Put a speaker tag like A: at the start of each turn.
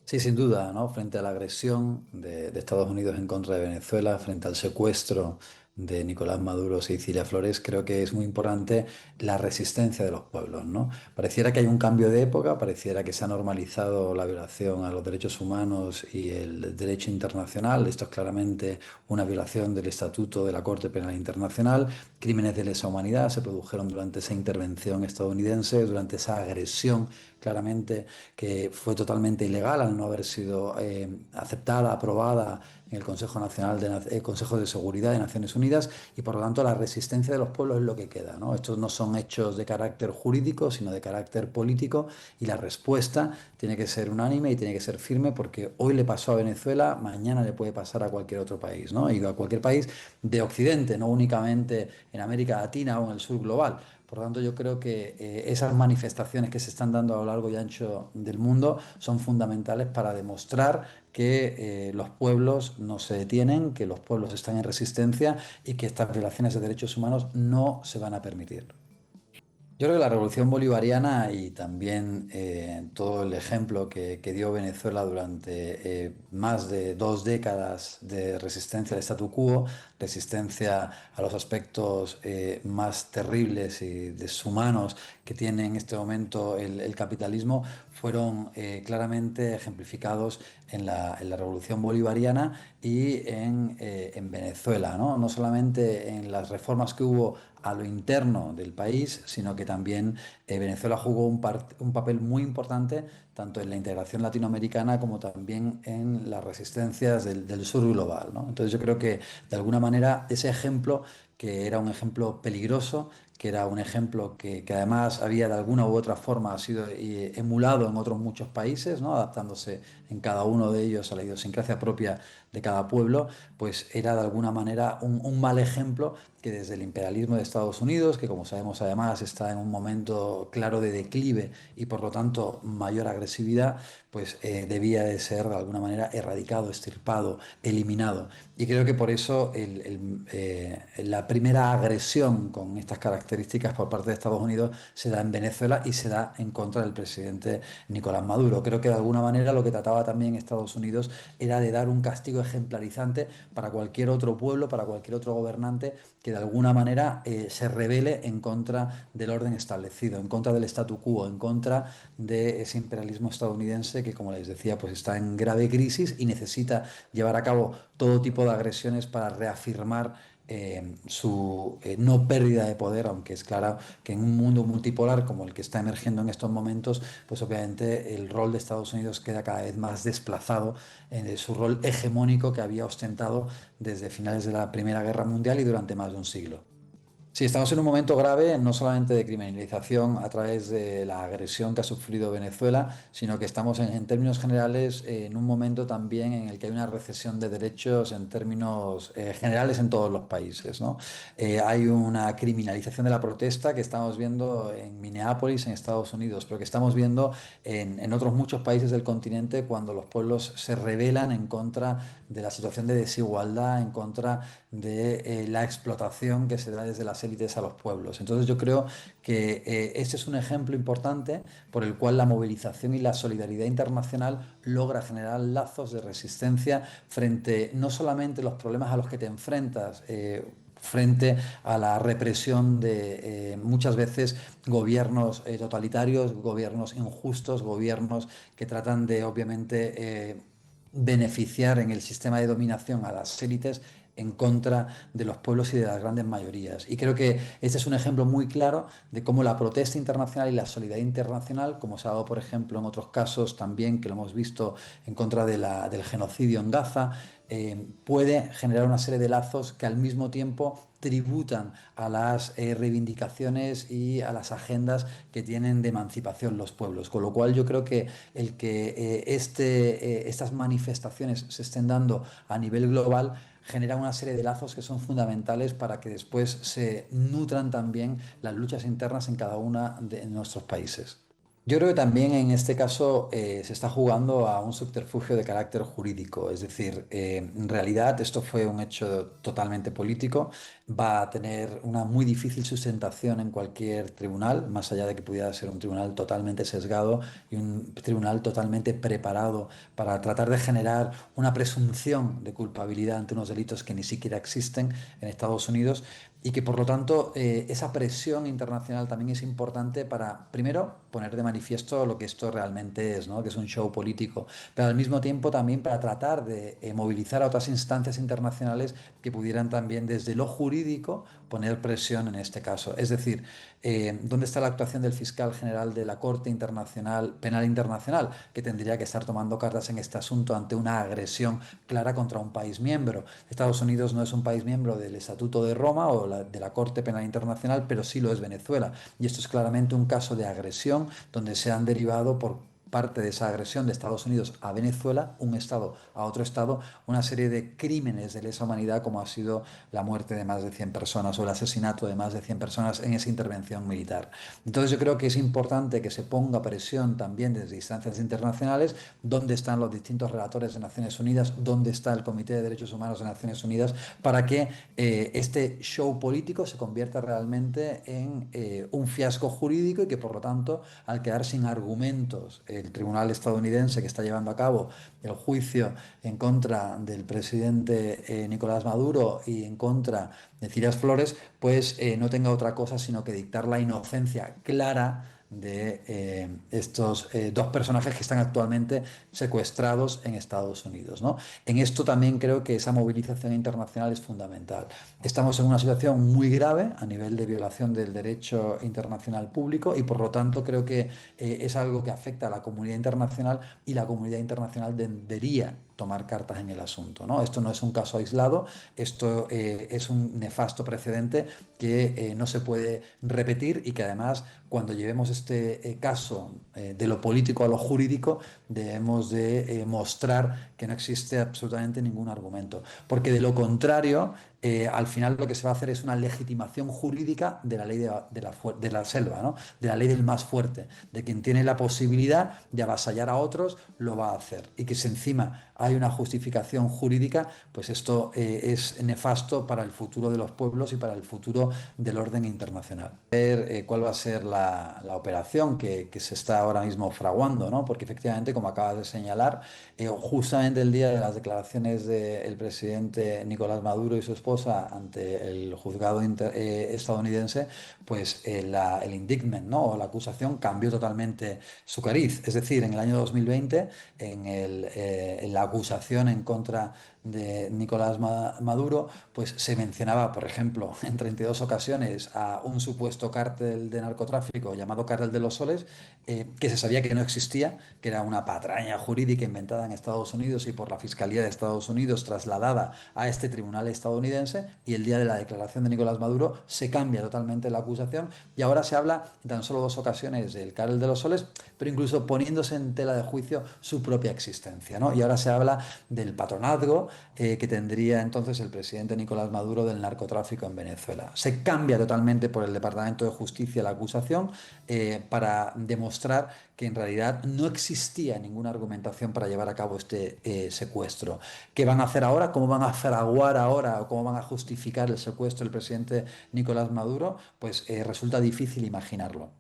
A: Sí, sin duda, ¿no? Frente a la agresión de Estados Unidos en contra de Venezuela, frente al secuestro de Nicolás Maduro y Cilia Flores, creo que es muy importante la resistencia de los pueblos, ¿no? Pareciera que hay un cambio de época, pareciera que se ha normalizado la violación a los derechos humanos y el derecho internacional. Esto es claramente una violación del Estatuto de la Corte Penal Internacional. Crímenes de lesa humanidad se produjeron durante esa intervención estadounidense, durante esa agresión claramente que fue totalmente ilegal al no haber sido aceptada, aprobada en el Consejo Nacional Consejo de Seguridad de Naciones Unidas, y por lo tanto la resistencia de los pueblos es lo que queda, ¿no? Estos no son hechos de carácter jurídico, sino de carácter político, y la respuesta tiene que ser unánime y tiene que ser firme, porque hoy le pasó a Venezuela, mañana le puede pasar a cualquier otro país, ¿no? Y a cualquier país de Occidente, no únicamente en América Latina o en el sur global. Por lo tanto, yo creo que esas manifestaciones que se están dando a lo largo y ancho del mundo son fundamentales para demostrar que los pueblos no se detienen, que los pueblos están en resistencia y que estas violaciones de derechos humanos no se van a permitir. Yo creo que la revolución bolivariana y también todo el ejemplo que dio Venezuela durante más de 2 décadas de resistencia al statu quo, resistencia a los aspectos más terribles y deshumanos que tiene en este momento el capitalismo, fueron claramente ejemplificados en la revolución bolivariana y en Venezuela, ¿no? No solamente en las reformas que hubo a lo interno del país, sino que también Venezuela jugó un papel muy importante tanto en la integración latinoamericana como también en las resistencias del sur global, ¿no? Entonces yo creo que de alguna manera ese ejemplo, que era un ejemplo peligroso, que era un ejemplo que además había de alguna u otra forma ha sido emulado en otros muchos países, ¿no? Adaptándose en cada uno de ellos a la idiosincrasia propia de cada pueblo, pues era de alguna manera un mal ejemplo que desde el imperialismo de Estados Unidos, que como sabemos además está en un momento claro de declive y por lo tanto mayor agresividad, pues debía de ser de alguna manera erradicado, extirpado, eliminado. Y creo que por eso la primera agresión con estas características por parte de Estados Unidos se da en Venezuela y se da en contra del presidente Nicolás Maduro. Creo que de alguna manera lo que trataba también Estados Unidos era de dar un castigo ejemplarizante para cualquier otro pueblo, para cualquier otro gobernante que de alguna manera se rebele en contra del orden establecido, en contra del statu quo, en contra de ese imperialismo estadounidense que, como les decía, pues está en grave crisis y necesita llevar a cabo todo tipo de agresiones para reafirmar su no pérdida de poder, aunque es claro que en un mundo multipolar como el que está emergiendo en estos momentos, pues obviamente el rol de Estados Unidos queda cada vez más desplazado en su rol hegemónico que había ostentado desde finales de la Primera Guerra Mundial y durante más de un siglo. Sí, estamos en un momento grave, no solamente de criminalización a través de la agresión que ha sufrido Venezuela, sino que estamos en términos generales en un momento también en el que hay una recesión de derechos en términos generales en todos los países, ¿no? Hay una criminalización de la protesta que estamos viendo en Minneapolis, en Estados Unidos, pero que estamos viendo en otros muchos países del continente cuando los pueblos se rebelan en contra de la situación de desigualdad, en contra de la explotación que se da desde las élites a los pueblos. Entonces yo creo que este es un ejemplo importante por el cual la movilización y la solidaridad internacional logra generar lazos de resistencia frente no solamente a los problemas a los que te enfrentas, frente a la represión de muchas veces gobiernos totalitarios, gobiernos injustos, gobiernos que tratan de obviamente beneficiar en el sistema de dominación a las élites en contra de los pueblos y de las grandes mayorías. Y creo que este es un ejemplo muy claro de cómo la protesta internacional y la solidaridad internacional, como se ha dado, por ejemplo, en otros casos también, que lo hemos visto en contra del genocidio en Gaza, puede generar una serie de lazos que al mismo tiempo tributan a las reivindicaciones y a las agendas que tienen de emancipación los pueblos. Con lo cual yo creo que el que estas manifestaciones se estén dando a nivel global genera una serie de lazos que son fundamentales para que después se nutran también las luchas internas en cada uno de nuestros países. Yo creo que también en este caso se está jugando a un subterfugio de carácter jurídico, es decir, en realidad esto fue un hecho totalmente político, va a tener una muy difícil sustentación en cualquier tribunal, más allá de que pudiera ser un tribunal totalmente sesgado y un tribunal totalmente preparado para tratar de generar una presunción de culpabilidad ante unos delitos que ni siquiera existen en Estados Unidos y que por lo tanto esa presión internacional también es importante para, primero, poner de manifiesto lo que esto realmente es, ¿no? Que es un show político, pero al mismo tiempo también para tratar de movilizar a otras instancias internacionales que pudieran también desde lo jurídico poner presión en este caso. Es decir, ¿dónde está la actuación del fiscal general de la Corte Internacional, Penal Internacional, que tendría que estar tomando cartas en este asunto ante una agresión clara contra un país miembro? Estados Unidos no es un país miembro del Estatuto de Roma o de la Corte Penal Internacional, pero sí lo es Venezuela. Y esto es claramente un caso de agresión donde se han derivado por parte de esa agresión de Estados Unidos a Venezuela, un Estado a otro Estado, una serie de crímenes de lesa humanidad como ha sido la muerte de más de 100 personas o el asesinato de más de 100 personas en esa intervención militar. Entonces yo creo que es importante que se ponga presión también desde instancias internacionales, dónde están los distintos relatores de Naciones Unidas, dónde está el Comité de Derechos Humanos de Naciones Unidas, para que este show político se convierta realmente en un fiasco jurídico y que por lo tanto, al quedar sin argumentos, el tribunal estadounidense que está llevando a cabo el juicio en contra del presidente Nicolás Maduro y en contra de Ciras Flores, pues no tenga otra cosa sino que dictar la inocencia clara de estos dos personajes que están actualmente secuestrados en Estados Unidos, ¿no? En esto también creo que esa movilización internacional es fundamental. Estamos en una situación muy grave a nivel de violación del derecho internacional público y por lo tanto creo que es algo que afecta a la comunidad internacional y la comunidad internacional debería tomar cartas en el asunto, ¿no? Esto no es un caso aislado, esto es un nefasto precedente que no se puede repetir y que además cuando llevemos este caso de lo político a lo jurídico debemos de mostrar que no existe absolutamente ningún argumento, porque de lo contrario al final lo que se va a hacer es una legitimación jurídica de la ley de la selva, ¿no? De la ley del más fuerte, de quien tiene la posibilidad de avasallar a otros, lo va a hacer. Y que si encima hay una justificación jurídica, pues esto es nefasto para el futuro de los pueblos y para el futuro del orden internacional. Ver cuál va a ser la operación que se está ahora mismo fraguando, ¿no? Porque efectivamente, como acabas de señalar, justamente el día de las declaraciones del presidente Nicolás Maduro y su esposa ante el juzgado estadounidense, pues el indictment, ¿no? O la acusación cambió totalmente su cariz. Es decir, en el año 2020, en la acusación en contra de Nicolás Maduro, pues se mencionaba, por ejemplo, en 32 ocasiones a un supuesto cártel de narcotráfico llamado Cártel de los Soles, que se sabía que no existía, que era una patraña jurídica inventada en Estados Unidos y por la Fiscalía de Estados Unidos trasladada a este tribunal estadounidense, y el día de la declaración de Nicolás Maduro se cambia totalmente la acusación y ahora se habla en tan solo dos ocasiones del Cártel de los Soles, pero incluso poniéndose en tela de juicio su propia existencia, ¿no? Y ahora se habla del patronazgo que tendría entonces el presidente Nicolás Maduro del narcotráfico en Venezuela. Se cambia totalmente por el Departamento de Justicia la acusación para demostrar que en realidad no existía ninguna argumentación para llevar a cabo este secuestro. ¿Qué van a hacer ahora? ¿Cómo van a fraguar ahora o cómo van a justificar el secuestro del presidente Nicolás Maduro? Pues resulta difícil imaginarlo.